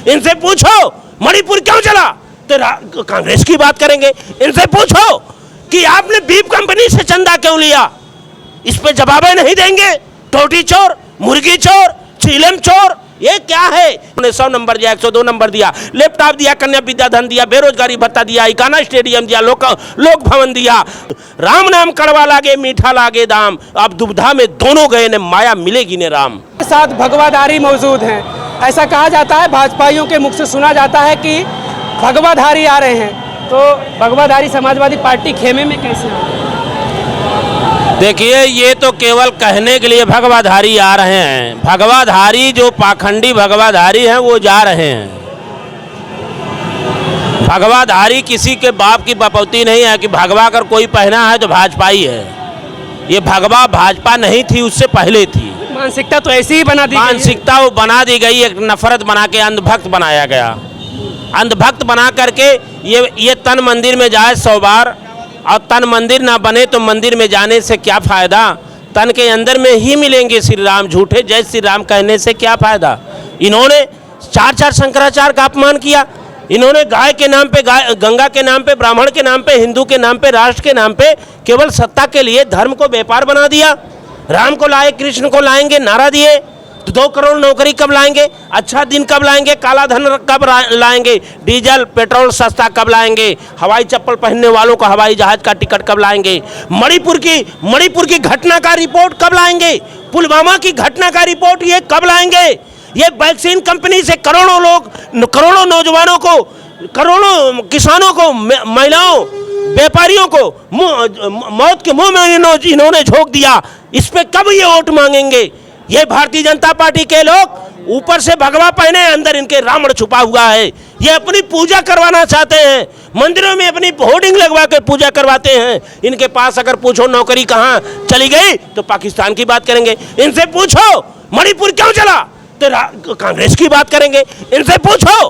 इनसे पूछो मणिपुर क्यों चला तो कांग्रेस की बात करेंगे। इनसे पूछो कि आपने बीप कंपनी से चंदा क्यों लिया, इस पे जवाब नहीं देंगे। टोटी चोर, मुर्गी चोर, चीलम चोर, ये क्या है। उन्होंने 100 नंबर दिया, 102 नंबर दिया, लैपटॉप दिया, कन्या विद्या धन दिया, बेरोजगारी भत्ता दिया, इकाना स्टेडियम दिया, लोक भवन दिया। राम नाम कड़वा लागे मीठा लागे दाम, अब दुविधा में दोनों गए ने माया मिलेगी ने राम। साथ भगवाधारी मौजूद हैं। ऐसा कहा जाता है, भाजपाइयों के मुख से सुना जाता है कि भगवाधारी आ रहे हैं, तो भगवाधारी समाजवादी पार्टी खेमे में कैसे है? देखिए, ये तो केवल कहने के लिए भगवाधारी आ रहे हैं। भगवाधारी जो पाखंडी भगवाधारी हैं वो जा रहे हैं। भगवाधारी किसी के बाप की बपौती नहीं है कि भगवा अगर कोई पहना है तो भाजपाई है। ये भगवा भाजपा नहीं थी, उससे पहले थी। मानसिकता तो ऐसी ही बना दी, मानसिकता वो बना दी गई, एक नफरत बना के अंधभक्त बनाया गया। अंधभक्त बना करके ये तन मंदिर में जाए 100 बार, और तन मंदिर ना बने तो मंदिर में जाने से क्या फायदा। तन के अंदर में ही मिलेंगे श्री राम, झूठे जय श्री राम कहने से क्या फायदा। इन्होंने 4 शंकराचार्य का अपमान किया। इन्होंने गाय के नाम पे, गंगा के नाम पे, ब्राह्मण के नाम पे, हिंदू के नाम पे, राष्ट्र के नाम पे केवल सत्ता के लिए धर्म को व्यापार बना दिया। राम को लाए, कृष्ण को लाएंगे नारा दिए, तो 2 करोड़ नौकरी कब लाएंगे, अच्छा दिन कब लाएंगे, काला धन कब लाएंगे, डीजल पेट्रोल सस्ता कब लाएंगे, हवाई चप्पल पहनने वालों को हवाई जहाज का टिकट कब लाएंगे, मणिपुर की घटना का रिपोर्ट कब लाएंगे, पुलवामा की घटना का रिपोर्ट ये कब लाएंगे। ये वैक्सीन कंपनी से करोड़ों नौजवानों को, करोड़ों किसानों को, महिलाओं, व्यापारियों को मौत के मुंह में इन्होंने झोंक दिया। इस पे कब ये वोट मांगेंगे। ये भारतीय जनता पार्टी के लोग ऊपर से भगवा पहने, अंदर इनके रावण छुपा हुआ है। ये अपनी पूजा करवाना चाहते हैं, मंदिरों में अपनी होर्डिंग लगवा के पूजा करवाते हैं। इनके पास अगर पूछो नौकरी कहाँ चली गई तो पाकिस्तान की बात करेंगे। इनसे पूछो मणिपुर क्यों चला तो कांग्रेस की बात करेंगे। इनसे पूछो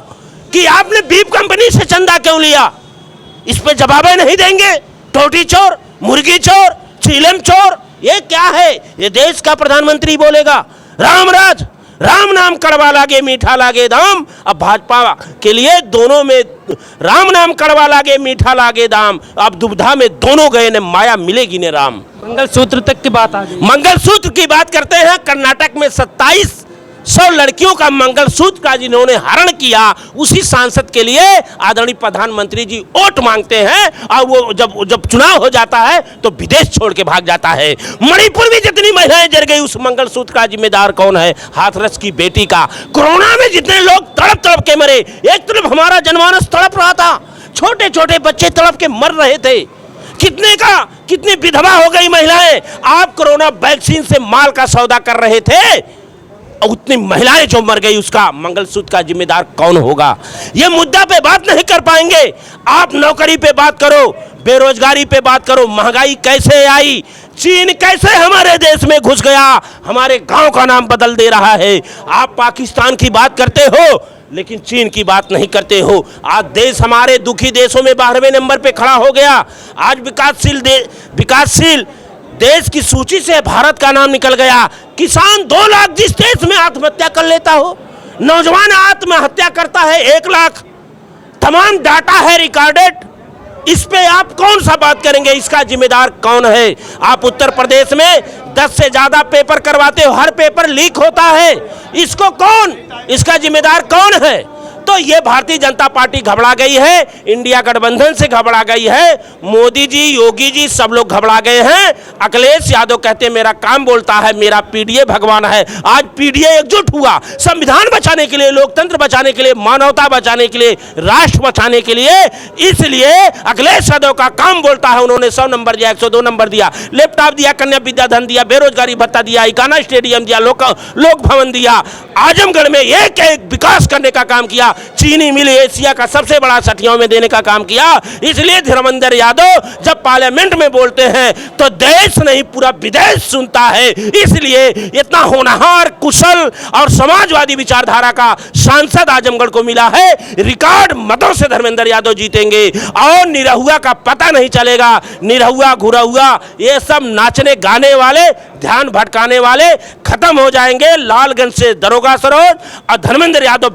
कि आपने बीप कंपनी से चंदा क्यों लिया, इस पे जवाब नहीं देंगे। टोटी चोर, मुर्गी चोर, चीलम चोर, ये क्या है। ये देश का प्रधानमंत्री बोलेगा रामराज, राम नाम कड़वा लागे मीठा लागे दाम। अब भाजपा के लिए दोनों में राम नाम कड़वा लागे मीठा लागे दाम, अब दुविधा में दोनों गए ने माया मिलेगी ने राम। मंगलसूत्र तक की बात आ गई। मंगलसूत्र की बात करते हैं। कर्नाटक में 2700 लड़कियों का मंगलसूत्र का जिन्होंने हरण किया, उसी सांसद के लिए आदरणीय प्रधानमंत्री जी वोट मांगते हैं, और वो जब चुनाव हो जाता है तो विदेश छोड़ के भाग जाता है। मणिपुर में जितनी महिलाएं जल गई, उस मंगलसूत्र का जिम्मेदार कौन है। हाथरस की बेटी का। कोरोना में जितने लोग तड़प तड़प के मरे, एक तरफ हमारा जनमानस तड़प रहा था, छोटे छोटे बच्चे तड़प के मर रहे थे। कितनी विधवा हो गई महिलाएं। आप कोरोना वैक्सीन से माल का सौदा कर रहे थे, उतनी महिलाएं जो मर गई, उसका मंगलसूत्र का जिम्मेदार कौन होगा। ये मुद्दा पे बात नहीं कर पाएंगे। आप नौकरी पे बात करो, बेरोजगारी पे बात करो, महंगाई कैसे आई, चीन कैसे हमारे देश में घुस गया, हमारे गांव का नाम बदल दे रहा है। आप पाकिस्तान की बात करते हो लेकिन चीन की बात नहीं करते हो। आज देश हमारे दुखी देशों में 12वें नंबर पे खड़ा हो गया। आज विकासशील देश की सूची से भारत का नाम निकल गया। किसान 2 लाख जिस देश में आत्महत्या कर लेता हो, नौजवान आत्महत्या करता है 1 लाख। तमाम डाटा है रिकॉर्डेड। इस पे आप कौन सा बात करेंगे, इसका जिम्मेदार कौन है। आप उत्तर प्रदेश में 10 से ज्यादा पेपर करवाते हो, हर पेपर लीक होता है, इसका जिम्मेदार कौन है। तो ये भारतीय जनता पार्टी घबरा गई है, इंडिया गठबंधन से घबरा गई है। मोदी जी, योगी जी सब लोग घबरा गए हैं। अखिलेश यादव कहते हैं मेरा काम बोलता है, मेरा पीडीए भगवान है। आज पीडीए एकजुट हुआ संविधान बचाने के लिए, लोकतंत्र बचाने के लिए, मानवता बचाने के लिए, राष्ट्र बचाने के लिए। इसलिए अखिलेश यादव का काम बोलता है। उन्होंने 100 नंबर दिया, 102 नंबर दिया, लैपटॉप दिया, कन्या विद्या धन दिया, बेरोजगारी भत्ता दिया, इकाना स्टेडियम दिया, लोक भवन दिया। आजमगढ़ में एक विकास करने का काम किया। चीनी मिल एशिया का सबसे बड़ा सठियों में देने का काम किया। इसलिए धर्मेंद्र यादव जब पार्लियामेंट में बोलते हैं तो देश नहीं पूरा विदेश सुनता है। इसलिए इतना होनहार, कुशल और समाजवादी विचारधारा का सांसद आजमगढ़ को मिला है। रिकॉर्ड मतों से धर्मेंद्र यादव जीतेंगे और निरहुआ का पता नहीं चलेगा। निरहुआ, घुरहुआ, ये सब नाचने गाने वाले ध्यान भटकाने वाले खत्म हो जाएंगे। लालगंज से दरोगा सरोज और धर्मेंद्र यादव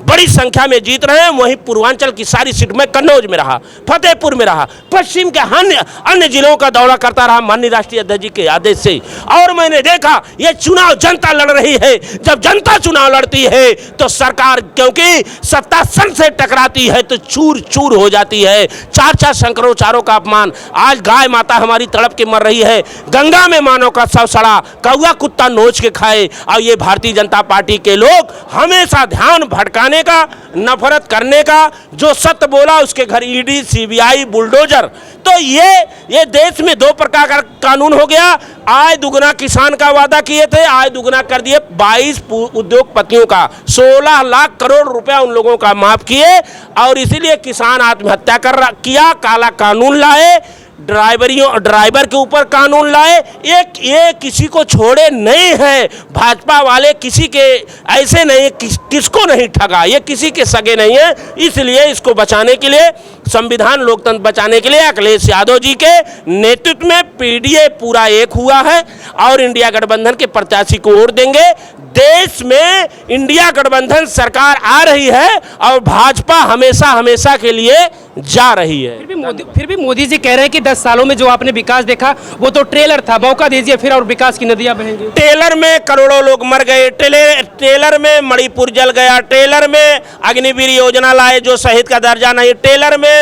बड़ी संख्या में जीत रहे हैं। वहीं पूर्वांचल की सारी सीट में कन्नौज में रहा, फतेहपुर में रहा, पश्चिम के अन्य जिलों का दौरा करता रहा माननीय राष्ट्रीय अध्यक्ष जी के आदेश से। और मैंने देखा ये चुनाव जनता लड़ रही है। जब जनता चुनाव लड़ती है तो सरकार, क्योंकि सत्ता सन से टकराती है तो चूर चूर हो जाती है। चार शंकरोचारों का अपमान। आज गाय माता हमारी तड़प के मर रही है, गंगा में मानव का शव सड़ा, कौवा कुत्ता नोच के खाए। और ये भारतीय जनता पार्टी के लोग हमेशा ध्यान भटकाने का, नफरत करने का, जो सत्य बोला उसके घर ईडी, सीबीआई, बुलडोजर। तो ये देश में दो प्रकार का कानून हो गया। आय दुगना किसान का वादा किए थे, आय दुगना कर दिए 22 उद्योगपतियों का, 16 लाख करोड़ रुपया उन लोगों का माफ किए। और इसीलिए किसान आत्महत्या किया। काला कानून लाए, ड्राइवर के ऊपर कानून लाए। ये किसी को छोड़े नहीं है। भाजपा वाले किसी के ऐसे नहीं, किसको नहीं ठगा, ये किसी के सगे नहीं है। इसलिए इसको बचाने के लिए, संविधान लोकतंत्र बचाने के लिए अखिलेश यादव जी के नेतृत्व में पीडीए पूरा एक हुआ है और इंडिया गठबंधन के प्रत्याशी को वोट देंगे। देश में इंडिया गठबंधन सरकार आ रही है और भाजपा हमेशा के लिए जा रही है। फिर भी मोदी जी कह रहे हैं कि 10 सालों में जो आपने विकास देखा वो तो ट्रेलर था, मौका दीजिए फिर और विकास की नदियां बहेंगी। ट्रेलर में करोड़ों लोग मर गए, ट्रेलर में मणिपुर जल गया, ट्रेलर में अग्निवीर योजना लाए जो शहीद का दर्जा नहीं, ट्रेलर में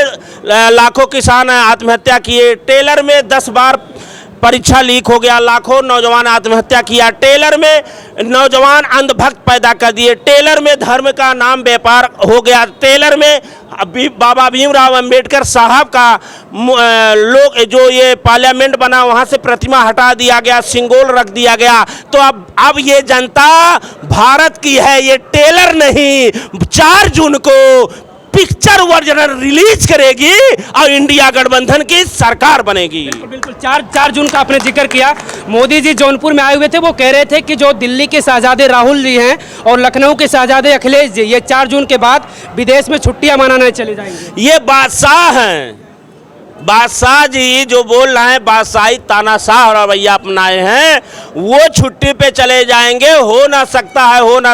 लाखों किसान आत्महत्या किए, ट्रेलर में 10 बार परीक्षा लीक हो गया, लाखों नौजवान आत्महत्या किया, टेलर में नौजवान अंधभक्त पैदा कर दिए, टेलर में धर्म का नाम व्यापार हो गया, टेलर में अभी बाबा भीमराव अंबेडकर साहब का लोग जो ये पार्लियामेंट बना वहाँ से प्रतिमा हटा दिया गया, सिंगोल रख दिया गया। तो अब ये जनता भारत की है, ये टेलर नहीं। 4 जून को पिक्चर वर्जन रिलीज करेगी और इंडिया गठबंधन की सरकार बनेगी। बिल्कुल 4 जून का आपने जिक्र किया। मोदी जी जौनपुर में आए हुए थे, वो कह रहे थे कि जो दिल्ली के शहजादे राहुल जी हैं और लखनऊ के शहजादे अखिलेश जी, ये 4 जून के बाद विदेश में छुट्टियां मनाने चले जाएंगे। ये बादशाह हैं, बादशाह जी जो बोल रहे हैं, बादशाही तानाशाह रवैया अपनाए हैं, वो छुट्टी पे चले जाएंगे। हो ना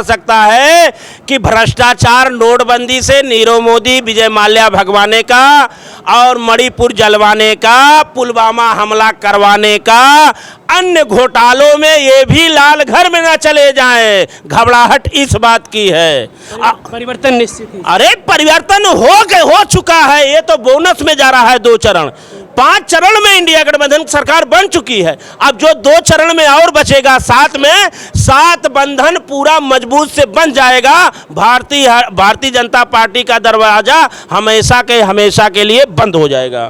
सकता है कि भ्रष्टाचार, नोटबंदी से नीरव मोदी, विजय माल्या भगवाने का और मणिपुर जलवाने का, पुलवामा हमला करवाने का, अन्य घोटालों में ये भी लाल घर में ना चले जाएं। घबराहट इस बात की है। परिवर्तन निश्चित है। अरे परिवर्तन हो चुका है। ये तो बोनस में जा रहा है 2 चरण, 5 चरण में इंडिया गठबंधन सरकार बन चुकी है। अब जो 2 चरण में और बचेगा, 7 में 7 बंधन पूरा मजबूत से बन जाएगा। भारतीय जनता पार्टी का दरवाजा हमेशा के लिए बंद हो जाएगा।